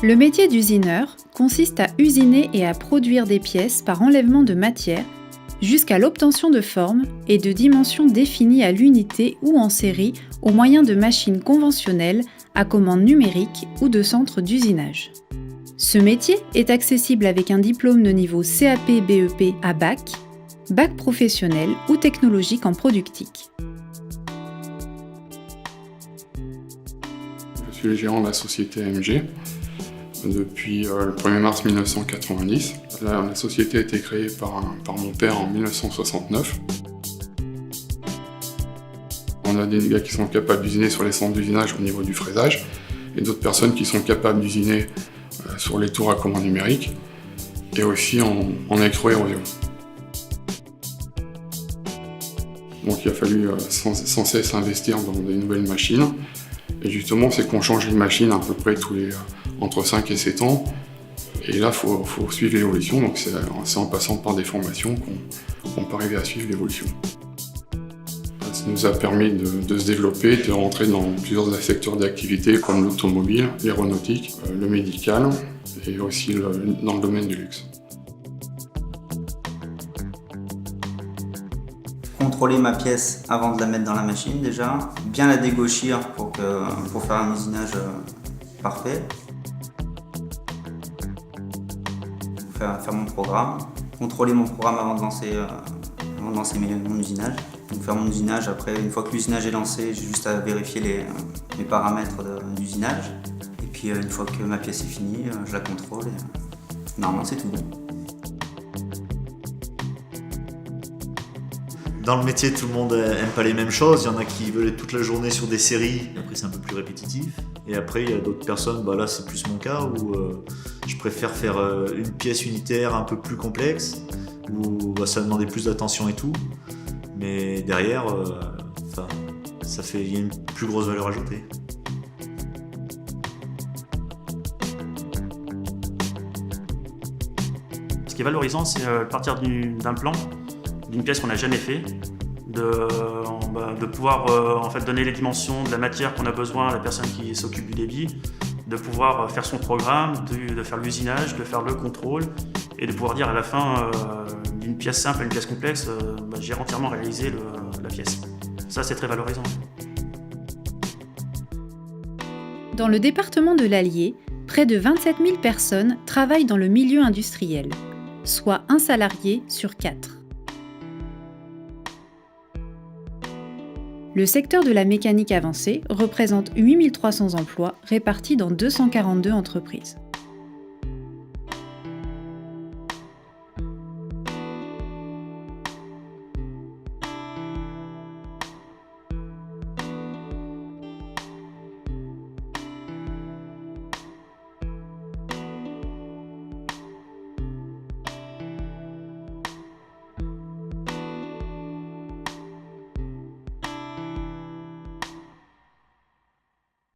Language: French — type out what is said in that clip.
Le métier d'usineur consiste à usiner et à produire des pièces par enlèvement de matière jusqu'à l'obtention de formes et de dimensions définies à l'unité ou en série au moyen de machines conventionnelles à commande numérique ou de centres d'usinage. Ce métier est accessible avec un diplôme de niveau CAP BEP à bac, bac professionnel ou technologique en productique. Je suis le gérant de la société AMG depuis le 1er mars 1990. La société a été créée par mon père en 1969. On a des gars qui sont capables d'usiner sur les centres d'usinage au niveau du fraisage et d'autres personnes qui sont capables d'usiner sur les tours à commande numérique et aussi en électro-érosion. Donc il a fallu sans cesse investir dans des nouvelles machines. Et justement, c'est qu'on change les machines à peu près entre 5 et 7 ans. Et là, il faut suivre l'évolution. Donc c'est en passant par des formations qu'on peut arriver à suivre l'évolution. Ça nous a permis de se développer, de rentrer dans plusieurs secteurs d'activité comme l'automobile, l'aéronautique, le médical et aussi dans le domaine du luxe. Contrôler ma pièce avant de la mettre dans la machine déjà, bien la dégauchir pour faire un usinage parfait, faire mon programme, contrôler mon programme avant de lancer mon usinage. Donc faire mon usinage, après une fois que l'usinage est lancé, j'ai juste à vérifier les paramètres d'usinage. Et puis une fois que ma pièce est finie, je la contrôle et normalement c'est tout bon. Dans le métier, tout le monde n'aime pas les mêmes choses. Il y en a qui veulent être toute la journée sur des séries. Après, c'est un peu plus répétitif. Et après, il y a d'autres personnes, là c'est plus mon cas, où je préfère faire une pièce unitaire un peu plus complexe, où ça va demander plus d'attention et tout. Mais derrière, il y a une plus grosse valeur ajoutée. Ce qui est valorisant, c'est partir d'un plan, d'une pièce qu'on n'a jamais fait, de pouvoir donner les dimensions de la matière qu'on a besoin à la personne qui s'occupe du débit, de pouvoir faire son programme, de faire l'usinage, de faire le contrôle et de pouvoir dire à la fin d'une pièce simple à une pièce complexe, j'ai entièrement réalisé la pièce. Ça, c'est très valorisant. Dans le département de l'Allier, près de 27 000 personnes travaillent dans le milieu industriel, soit un salarié sur 4. Le secteur de la mécanique avancée représente 8 300 emplois répartis dans 242 entreprises.